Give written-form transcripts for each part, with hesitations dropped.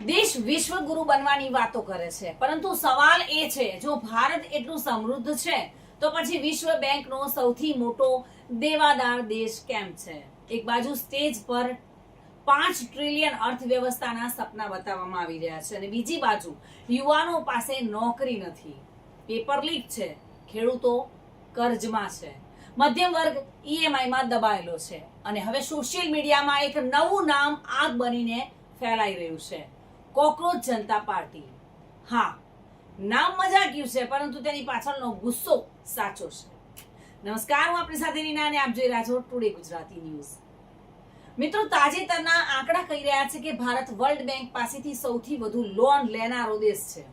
દેશ વિશ્વગુરુ બનવાની વાતો કરે છે, પરંતુ સવાલ એ છે, જો ભારત એટલું સમૃદ્ધ છે તો પછી વિશ્વ બેંકનો સૌથી મોટો દેવાદાર દેશ કેમ છે? એક બાજુ સ્ટેજ પર 5 ટ્રિલિયન અર્થવ્યવસ્થાના સપના બતાવવામાં આવી રહ્યા છે અને બીજી બાજુ યુવાનો પાસે નોકરી નથી, પેપર લીક છે, ખેડૂતો કર્જમાં છે, મધ્યમ વર્ગ ઈએમઆઈમાં દબાયેલો છે અને હવે સોશિયલ મીડિયામાં એક નવું નામ આગ બનીને ફેલાઈ રહ્યું છે, કોકરોચ જનતા પાર્ટી. હા, નામ મજાક્યું છે, પરંતુ તેની પાછળનો ગુસ્સો સાચો છે. નમસ્કાર, હું આપણી સાથે રીના અને આપ જોઈ રહ્યા છો ટુડે ગુજરાતી ન્યૂઝ. મિત્રો, તાજેતરના આંકડા કહી રહ્યા છે કે ભારત વર્લ્ડ બેંક પાસેથી સૌથી વધુ લોન લેનારો દેશ છે.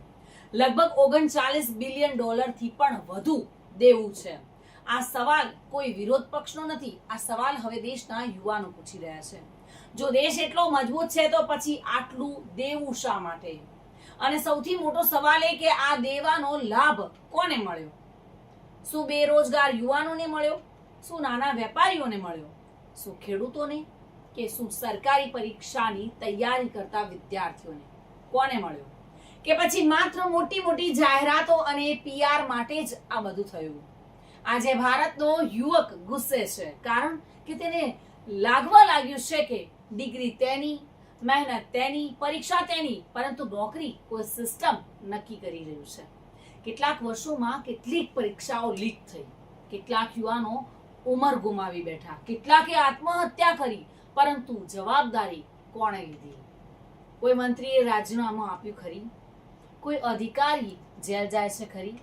લગભગ 39 બિલિયન ડોલરથી પણ વધુ દેવું છે. આ સવાલ કોઈ વિરોધ પક્ષનો નથી, આ સવાલ હવે દેશના યુવાનો પૂછી રહ્યા છે. જો દેશ એટલો મજબૂત છે તો પછી આટલું દેવું શા માટે? અને સૌથી મોટો સવાલ એ કે આ દેવાનો લાભ કોને મળ્યો? શું બેરોજગાર યુવાનોને મળ્યો? શું નાના વેપારીઓને મળ્યો? શું ખેડૂતોને? કે શું સરકારી પરીક્ષાની તૈયારી કરતા વિદ્યાર્થીઓને? કોને મળ્યો? કે પછી માત્ર મોટી મોટી જાહેરાતો અને પીઆર માટે જ આ બધું થયું? આજે ભારતનો યુવક ગુસ્સે છે, કારણ કે તેને લાગવા લાગ્યું છે કે ડિગ્રી તેની, મહેનત તેની, પરીક્ષા તેની, પરંતુ નોકરી કોઈ સિસ્ટમ નક્કી કરી રહ્યું છે. કેટલાક વર્ષોમાં કેટલીક પરીક્ષાઓ લીક થઈ, કેટલાક યુવાનો ઉંમર ગુમાવી બેઠા, કેટલાકે આત્મહત્યા કરી, પરંતુ જવાબદારી કોણે લીધી? કોઈ મંત્રીએ રાજીનામું આપ્યું ખરી? કોઈ અધિકારી જેલ જાય છે ખરી?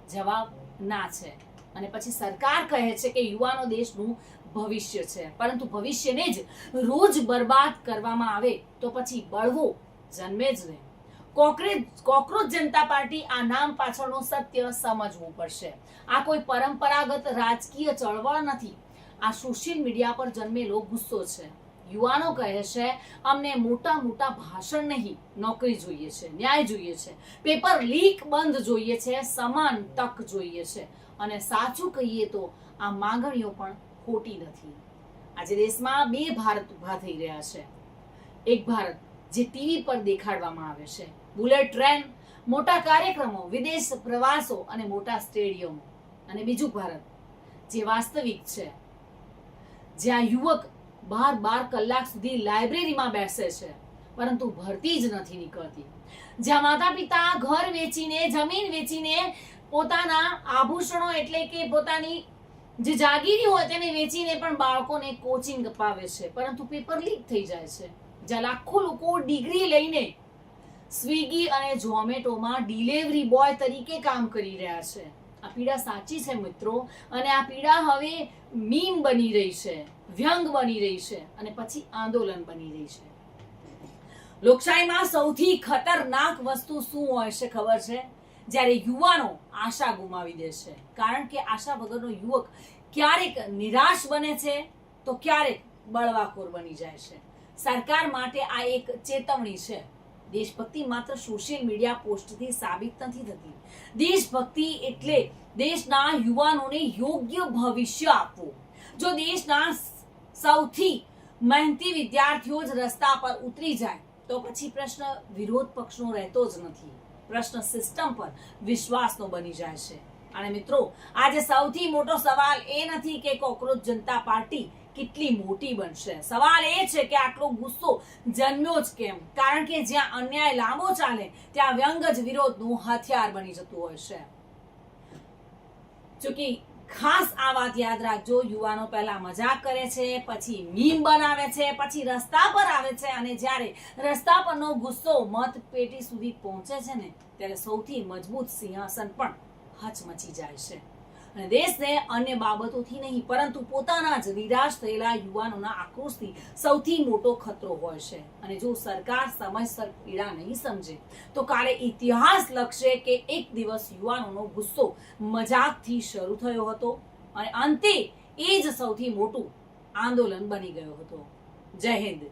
જવાબ ના છે. અને પછી સરકાર કહે છે કે યુવાનો દેશનું ભવિષ્ય છે, પરંતુ ભવિષ્યને જ રોજ બરબાદ કરવામાં આવે તો પછી બળવો જન્મે જ નહીં. કોકરોચ જનતા પાર્ટી, આ નામ પાછળનું સત્ય સમજવું પડશે. આ કોઈ પરંપરાગત રાજકીય ચળવળ નથી, આ સોશિયલ મીડિયા પર જન્મેલો ગુસ્સો છે. યુવાનો કહે છે, અમને મોટા મોટા ભાષણ નહીં, નોકરી જોઈએ છે, ન્યાય જોઈએ છે, પેપર લીક બંધ જોઈએ છે, સમાન તક જોઈએ છે. અને સાચું કહીએ તો આ માંગણીઓ પણ ખોટી નથી. આજે દેશમાં બે ભારત ઉભા થઈ રહ્યા છે. એક ભારત જે ટીવી પર દેખાડવામાં આવે છે, બુલેટ ટ્રેન, મોટા કાર્યક્રમો, વિદેશ પ્રવાસો અને મોટા સ્ટેડિયમો. અને બીજું ભારત જે વાસ્તવિક છે, જ્યાં યુવક 12 કલાક સુધી લાઇબ્રેરીમાં બેસે છે, પરંતુ ભરતી જ નથી નીકળતી. જ્યાં માતા પિતા ઘર વેચીને, જમીન વેચીને, પોતાના આભૂષણો એટલે કે પોતાની જે જાગીરી હોય તેને વેચીને પણ બાળકોને કોચિંગ અપાવે છે, પરંતુ પેપર લીક થઈ જાય છે. જ્યાં લાખો લોકો ડિગ્રી લઈને સ્વિગી અને ઝોમેટોમાં ડિલિવરી બોય તરીકે કામ કરી રહ્યા છે. આ પીડા સાચી છે મિત્રો, અને આ પીડા હવે મીમ બની રહી છે, વ્યંગ બની રહી છે અને પછી આંદોલન બની રહી છે. લોકશાહીમાં સૌથી ખતરનાક વસ્તુ શું હોય છે ખબર છે? જ્યારે યુવાનો આશા ગુમાવી દે છે, કારણ કે આશા વગરનો યુવક ક્યારેક નિરાશ બને છે તો ક્યારેક બળવાખોર બની જાય છે. સરકાર માટે આ એક ચેતવણી છે. દેશભક્તિ માત્ર સોશિયલ મીડિયા પોસ્ટથી સાબિત નથી થતી. દેશભક્તિ એટલે દેશના યુવાનોને યોગ્ય ભવિષ્ય આપવું. જો દેશના સૌથી મહેનતી વિદ્યાર્થીઓ જ રસ્તા પર ઉતરી જાય તો પછી પ્રશ્ન વિરોધ પક્ષનો રહેતો જ નથી, પ્રશ્ન સિસ્ટમ પર વિશ્વાસનો બની જાય છે. અને મિત્રો, આજે સૌથી મોટો સવાલ એ નથી કે કોકરોચ જનતા પાર્ટી કેટલી મોટી બનશે. સવાલ એ છે કે આટલો ગુસ્સો જન્મ્યો જ કેમ? કારણ કે જ્યાં અન્યાય લાંબો ચાલે ત્યાં વ્યંગ જ વિરોધનું હથિયાર બની જતું હોય છે. જોકે ખાસ આ વાત યાદ રાખજો, યુવાનો પહેલા મજાક કરે છે, પછી મીમ બનાવે છે, પછી રસ્તા પર આવે છે, અને જ્યારે રસ્તા પરનો ગુસ્સો મતપેટી સુધી પહોંચે છે ને, ત્યારે સૌથી મજબૂત સિંહાસન પણ હચમચી જાય છે. અને દેશને અન્ય બાબતોથી નહીં, પરંતુ પોતાના જ નિરાશ થયેલા યુવાનોના આક્રોશથી સૌથી મોટો ખતરો હોય છે. અને જો સરકાર સમયસર પીડા નહીં સમજે તો કાલે ઇતિહાસ લખશે કે એક દિવસ યુવાનોનો ગુસ્સો મજાકથી શરૂ થયો હતો અને અંતે એ જ સૌથી મોટું આંદોલન બની ગયો હતો. જય હિન્દ.